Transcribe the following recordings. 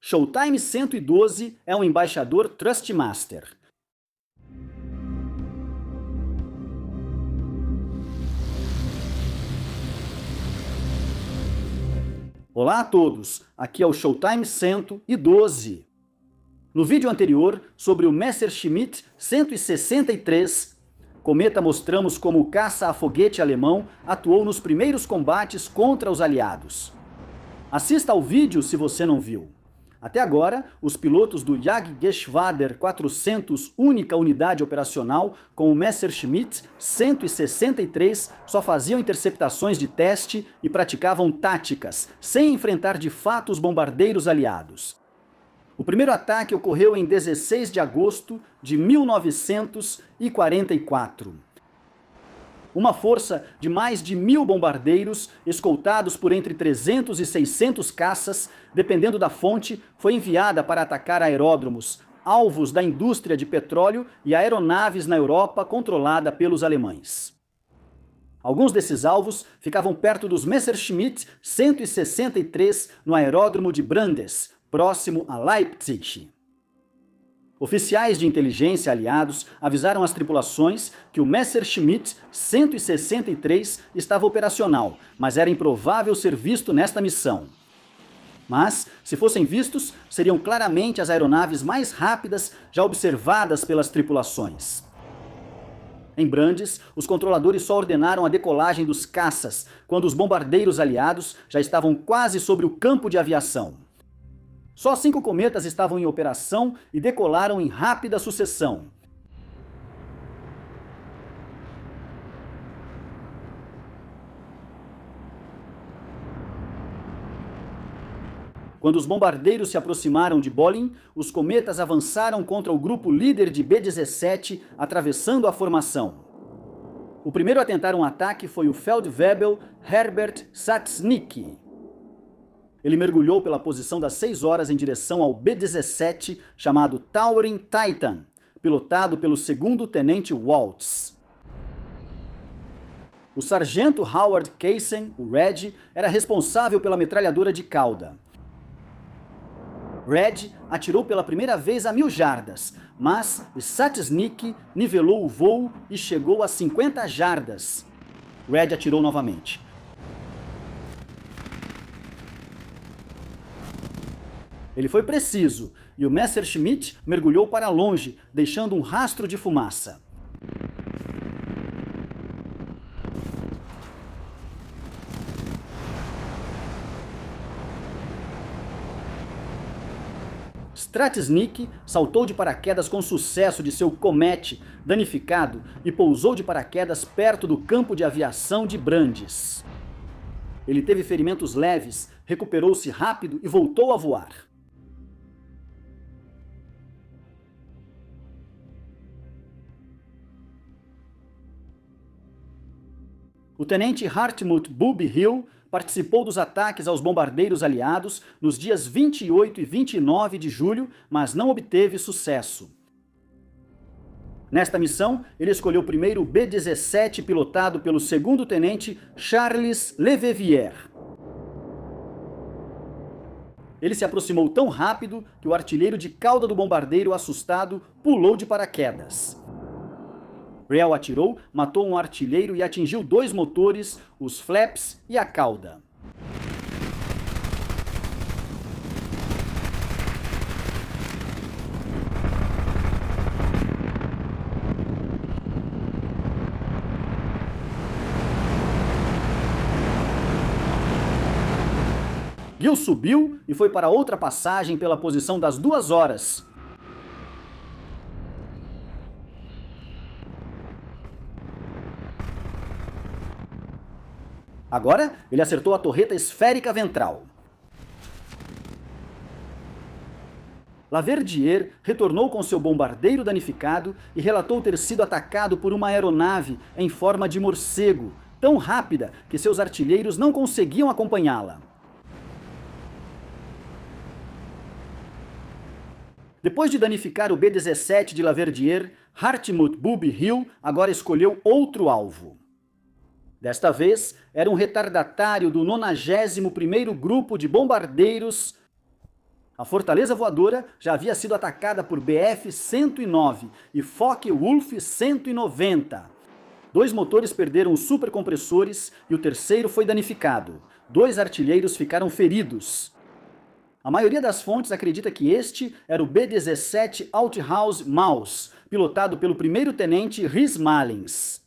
Showtime 112 é um embaixador Trustmaster. Olá a todos, aqui é o Showtime 112. No vídeo anterior, sobre o Messerschmitt 163, Cometa mostramos como o caça a foguete alemão atuou nos primeiros combates contra os aliados. Assista ao vídeo se você não viu. Até agora, os pilotos do Jagdgeschwader 400, única unidade operacional com o Messerschmitt 163, só faziam interceptações de teste e praticavam táticas, sem enfrentar de fato os bombardeiros aliados. O primeiro ataque ocorreu em 16 de agosto de 1944. Uma força de mais de 1.000 bombardeiros, escoltados por entre 300 e 600 caças, dependendo da fonte, foi enviada para atacar aeródromos, alvos da indústria de petróleo e aeronaves na Europa controlada pelos alemães. Alguns desses alvos ficavam perto dos Messerschmitt 163 no aeródromo de Brandes, próximo a Leipzig. Oficiais de inteligência aliados avisaram as tripulações que o Messerschmitt 163 estava operacional, mas era improvável ser visto nesta missão. Mas, se fossem vistos, seriam claramente as aeronaves mais rápidas já observadas pelas tripulações. Em Brandes, os controladores só ordenaram a decolagem dos caças, quando os bombardeiros aliados já estavam quase sobre o campo de aviação. Só 5 cometas estavam em operação e decolaram em rápida sucessão. Quando os bombardeiros se aproximaram de Bolin, os cometas avançaram contra o grupo líder de B-17, atravessando a formação. O primeiro a tentar um ataque foi o Feldwebel Herbert Satznicki. Ele mergulhou pela posição das 6 horas em direção ao B-17, chamado Towering Titan, pilotado pelo segundo tenente Waltz. O sargento Howard Kaysen, o Red, era responsável pela metralhadora de cauda. Red atirou pela primeira vez a 1.000 jardas, mas Satznicki nivelou o voo e chegou a 50 jardas. Red atirou novamente. Ele foi preciso, e o Messerschmitt mergulhou para longe, deixando um rastro de fumaça. Satznicki saltou de paraquedas com sucesso de seu Comet danificado e pousou de paraquedas perto do campo de aviação de Brandes. Ele teve ferimentos leves, recuperou-se rápido e voltou a voar. O tenente Hartmut Bube Hill participou dos ataques aos bombardeiros aliados nos dias 28 e 29 de julho, mas não obteve sucesso. Nesta missão, ele escolheu primeiro o B-17 pilotado pelo segundo tenente Charles Levevier. Ele se aproximou tão rápido que o artilheiro de cauda do bombardeiro, assustado, pulou de paraquedas. Riel atirou, matou um artilheiro e atingiu 2 motores, os flaps e a cauda. Gill subiu e foi para outra passagem pela posição das 2 horas. Agora, ele acertou a torreta esférica ventral. Laverdier retornou com seu bombardeiro danificado e relatou ter sido atacado por uma aeronave em forma de morcego, tão rápida que seus artilheiros não conseguiam acompanhá-la. Depois de danificar o B-17 de Laverdier, Hartmut Bube Hill agora escolheu outro alvo. Desta vez, era um retardatário do 91º Grupo de Bombardeiros A fortaleza voadora já havia sido atacada por Bf-109 e Focke-Wulf 190. 2 motores perderam os supercompressores e o terceiro foi danificado. 2 artilheiros ficaram feridos. A maioria das fontes acredita que este era o B-17 Althaus Maus, pilotado pelo primeiro-tenente Rhys Malins.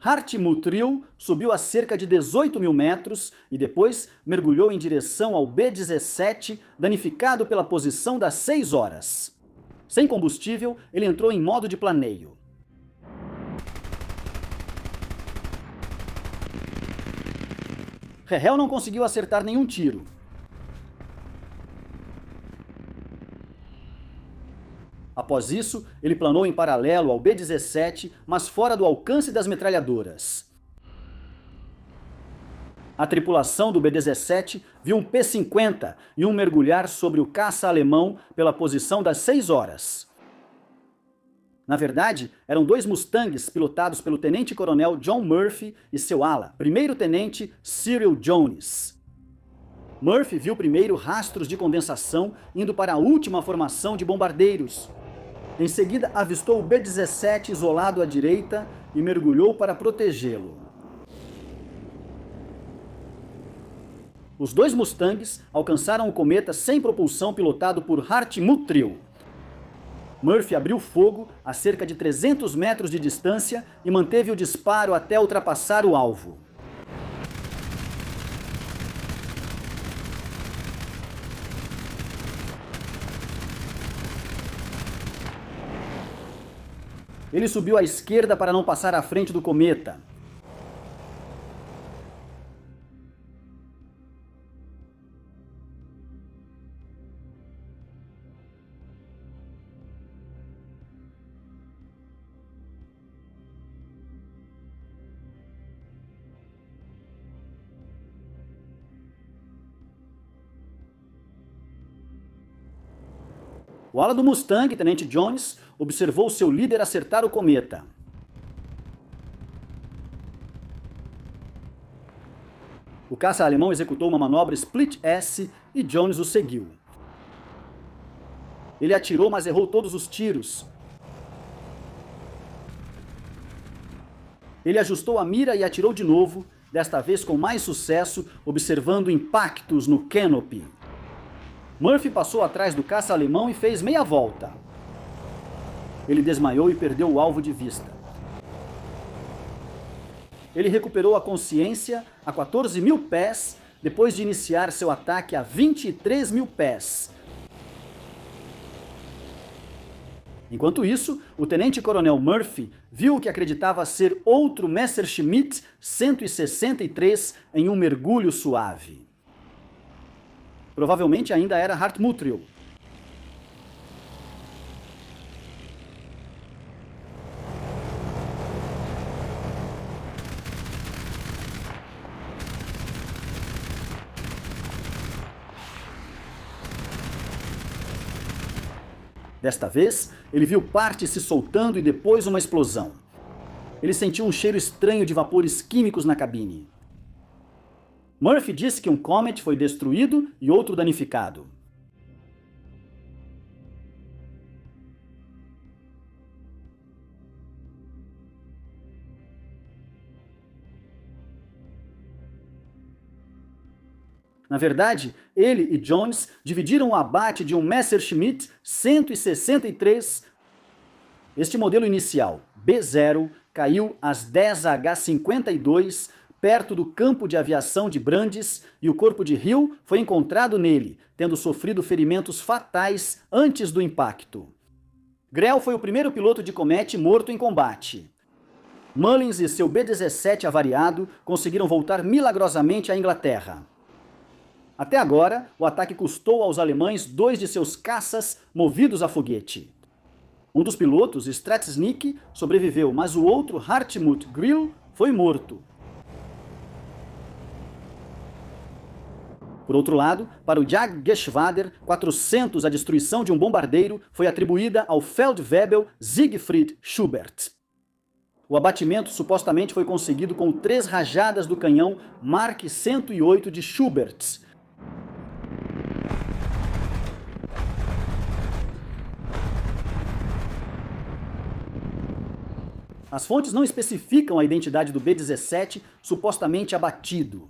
Hartmut-Riel subiu a cerca de 18 mil metros e depois mergulhou em direção ao B-17, danificado pela posição das 6 horas. Sem combustível, ele entrou em modo de planeio. Rehel não conseguiu acertar nenhum tiro. Após isso, ele planou em paralelo ao B-17, mas fora do alcance das metralhadoras. A tripulação do B-17 viu um P-50 e um mergulhar sobre o caça alemão pela posição das 6 horas. Na verdade, eram 2 Mustangs pilotados pelo tenente-coronel John Murphy e seu ala, primeiro-tenente Cyril Jones. Murphy viu primeiro rastros de condensação indo para a última formação de bombardeiros. Em seguida, avistou o B-17 isolado à direita e mergulhou para protegê-lo. Os 2 Mustangs alcançaram o cometa sem propulsão pilotado por Hartmut-Riel. Murphy abriu fogo a cerca de 300 metros de distância e manteve o disparo até ultrapassar o alvo. Ele subiu à esquerda para não passar à frente do cometa. O ala do Mustang, Tenente Jones, observou seu líder acertar o cometa. O caça alemão executou uma manobra Split S e Jones o seguiu. Ele atirou, mas errou todos os tiros. Ele ajustou a mira e atirou de novo, desta vez com mais sucesso, observando impactos no canopy. Murphy passou atrás do caça alemão e fez meia volta. Ele desmaiou e perdeu o alvo de vista. Ele recuperou a consciência a 14 mil pés, depois de iniciar seu ataque a 23 mil pés. Enquanto isso, o tenente-coronel Murphy viu o que acreditava ser outro Messerschmitt 163 em um mergulho suave. Provavelmente ainda era Hartmut-Riel. Desta vez, ele viu parte se soltando e depois uma explosão. Ele sentiu um cheiro estranho de vapores químicos na cabine. Murphy disse que um Comet foi destruído e outro danificado. Na verdade, ele e Jones dividiram o abate de um Messerschmitt 163. Este modelo inicial, B0, caiu às 10h52, perto do campo de aviação de Brandes, e o corpo de Hill foi encontrado nele, tendo sofrido ferimentos fatais antes do impacto. Grell foi o primeiro piloto de Comet morto em combate. Mullins e seu B-17 avariado conseguiram voltar milagrosamente à Inglaterra. Até agora, o ataque custou aos alemães 2 de seus caças movidos a foguete. Um dos pilotos, Stratsnik, sobreviveu, mas o outro, Hartmut-Riel, foi morto. Por outro lado, para o Jagdgeschwader 400, a destruição de um bombardeiro foi atribuída ao Feldwebel Siegfried Schubert. O abatimento supostamente foi conseguido com 3 rajadas do canhão Mark 108 de Schubert. As fontes não especificam a identidade do B-17 supostamente abatido.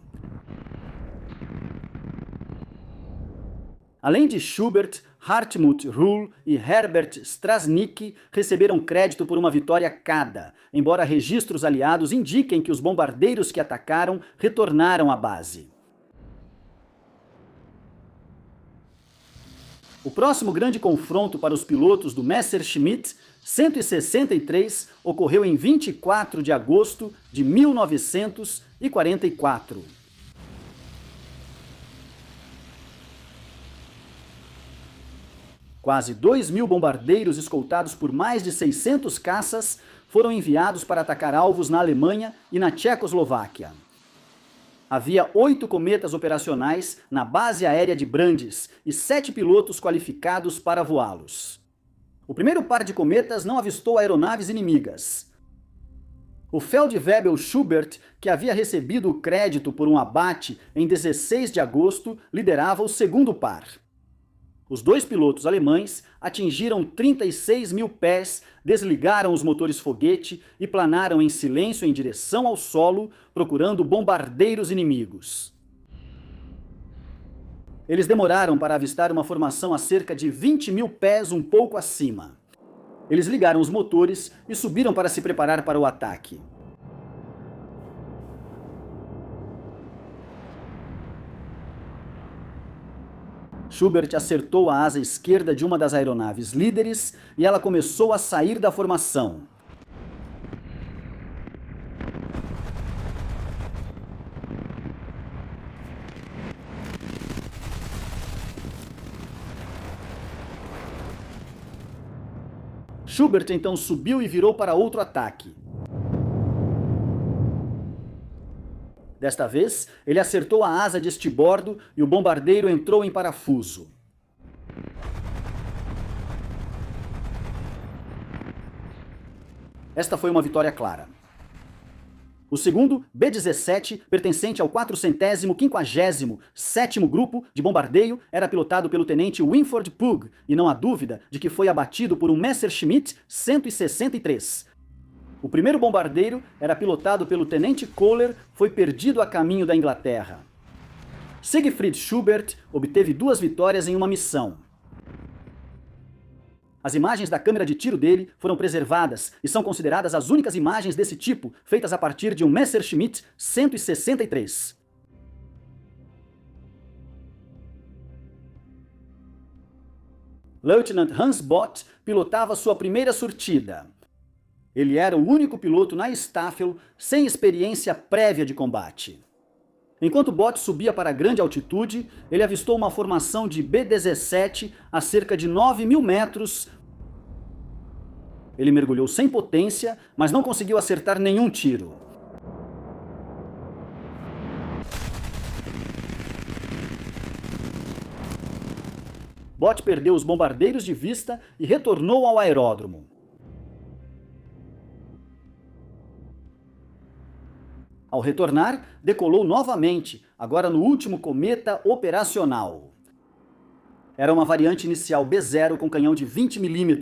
Além de Schubert, Hartmut Ruhl e Herbert Strasnicki receberam crédito por uma vitória cada, embora registros aliados indiquem que os bombardeiros que atacaram retornaram à base. O próximo grande confronto para os pilotos do Messerschmitt 163 ocorreu em 24 de agosto de 1944. Quase 2.000 bombardeiros escoltados por mais de 600 caças foram enviados para atacar alvos na Alemanha e na Tchecoslováquia. Havia 8 cometas operacionais na base aérea de Brandes e 7 pilotos qualificados para voá-los. O primeiro par de cometas não avistou aeronaves inimigas. O Feldwebel Schubert, que havia recebido o crédito por um abate em 16 de agosto, liderava o segundo par. Os 2 pilotos alemães atingiram 36.000 pés, desligaram os motores foguete e planaram em silêncio em direção ao solo, procurando bombardeiros inimigos. Eles demoraram para avistar uma formação a cerca de 20.000 pés um pouco acima. Eles ligaram os motores e subiram para se preparar para o ataque. Schubert acertou a asa esquerda de uma das aeronaves líderes e ela começou a sair da formação. Schubert então subiu e virou para outro ataque. Desta vez, ele acertou a asa de estibordo e o bombardeiro entrou em parafuso. Esta foi uma vitória clara. O segundo, B-17, pertencente ao 457º Grupo de Bombardeio, era pilotado pelo tenente Winford Pugh, e não há dúvida de que foi abatido por um Messerschmitt 163. O primeiro bombardeiro era pilotado pelo tenente Kohler, foi perdido a caminho da Inglaterra. Siegfried Schubert obteve 2 vitórias em uma missão. As imagens da câmera de tiro dele foram preservadas e são consideradas as únicas imagens desse tipo feitas a partir de um Messerschmitt 163. Lieutenant Hans Bott pilotava sua primeira surtida. Ele era o único piloto na Staffel sem experiência prévia de combate. Enquanto Bott subia para grande altitude, ele avistou uma formação de B-17 a cerca de 9.000 metros. Ele mergulhou sem potência, mas não conseguiu acertar nenhum tiro. Bott perdeu os bombardeiros de vista e retornou ao aeródromo. Ao retornar, decolou novamente, agora no último cometa operacional. Era uma variante inicial B0 com canhão de 20 mm.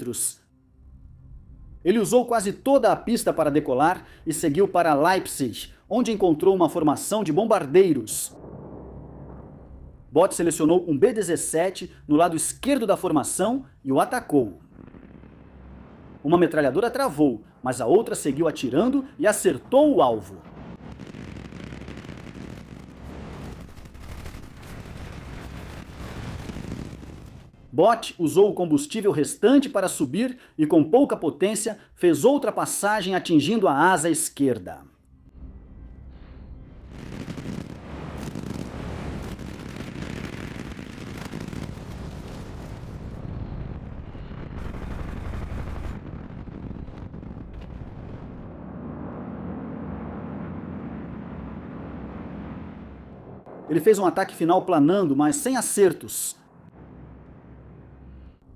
Ele usou quase toda a pista para decolar e seguiu para Leipzig, onde encontrou uma formação de bombardeiros. Bott selecionou um B-17 no lado esquerdo da formação e o atacou. Uma metralhadora travou, mas a outra seguiu atirando e acertou o alvo. Bott usou o combustível restante para subir e, com pouca potência, fez outra passagem atingindo a asa esquerda. Ele fez um ataque final planando, mas sem acertos.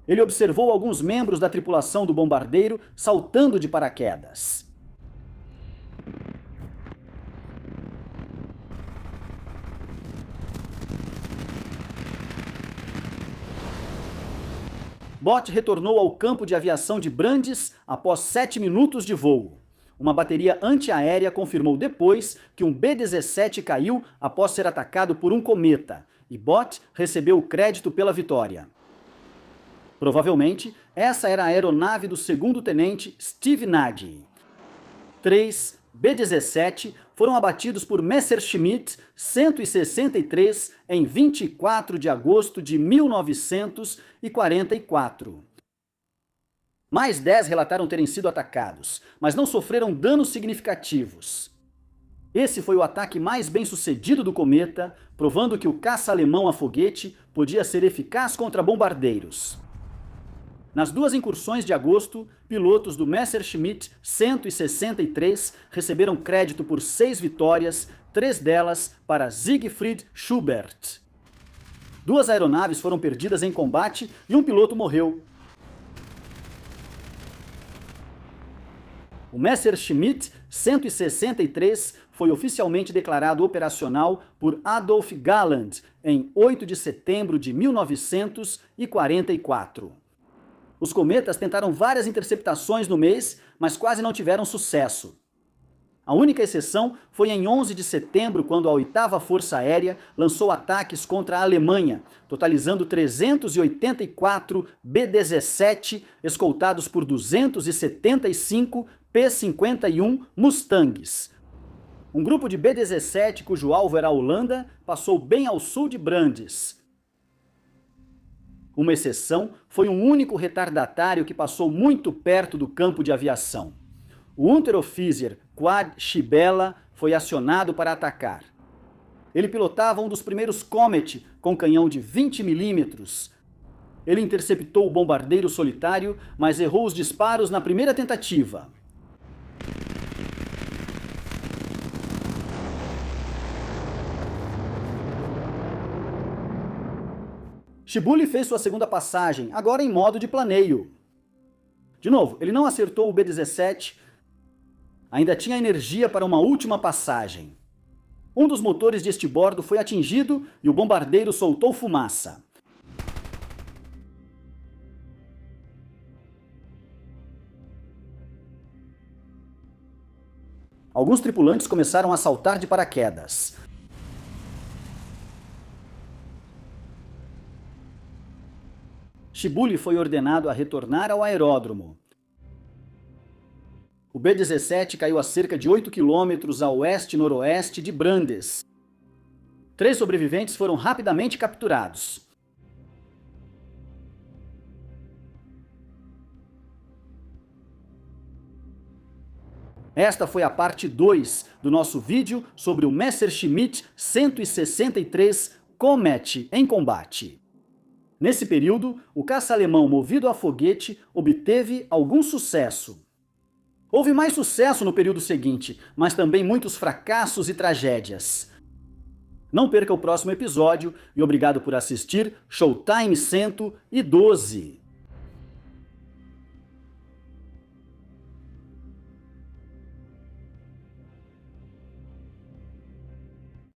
Ele observou alguns membros da tripulação do bombardeiro saltando de paraquedas. Bott retornou ao campo de aviação de Brandes após 7 minutos de voo. Uma bateria antiaérea confirmou depois que um B-17 caiu após ser atacado por um cometa, e Bott recebeu o crédito pela vitória. Provavelmente, essa era a aeronave do segundo-tenente Steve Nagy. 3 B-17 foram abatidos por Messerschmitt 163 em 24 de agosto de 1944. Mais 10 relataram terem sido atacados, mas não sofreram danos significativos. Esse foi o ataque mais bem-sucedido do cometa, provando que o caça alemão a foguete podia ser eficaz contra bombardeiros. Nas duas incursões de agosto, pilotos do Messerschmitt 163 receberam crédito por 6 vitórias, 3 delas para Siegfried Schubert. 2 aeronaves foram perdidas em combate e um piloto morreu. O Messerschmitt 163 foi oficialmente declarado operacional por Adolf Galland em 8 de setembro de 1944. Os cometas tentaram várias interceptações no mês, mas quase não tiveram sucesso. A única exceção foi em 11 de setembro, quando a 8ª Força Aérea lançou ataques contra a Alemanha, totalizando 384 B-17, escoltados por 275 P-51 Mustangs. Um grupo de B-17, cujo alvo era a Holanda, passou bem ao sul de Brandes. Uma exceção foi um único retardatário que passou muito perto do campo de aviação. O Unteroffizier Quad Schibella foi acionado para atacar. Ele pilotava um dos primeiros Comet com canhão de 20 milímetros. Ele interceptou o bombardeiro solitário, mas errou os disparos na primeira tentativa. Schiebully fez sua segunda passagem, agora em modo de planeio. De novo, ele não acertou o B-17, ainda tinha energia para uma última passagem. Um dos motores de estibordo foi atingido e o bombardeiro soltou fumaça. Alguns tripulantes começaram a saltar de paraquedas. Schiebully foi ordenado a retornar ao aeródromo. O B-17 caiu a cerca de 8 quilômetros a oeste-noroeste de Brandes. 3 sobreviventes foram rapidamente capturados. Esta foi a parte 2 do nosso vídeo sobre o Messerschmitt 163 Comet em combate. Nesse período, o caça alemão movido a foguete obteve algum sucesso. Houve mais sucesso no período seguinte, mas também muitos fracassos e tragédias. Não perca o próximo episódio e obrigado por assistir Showtime 112.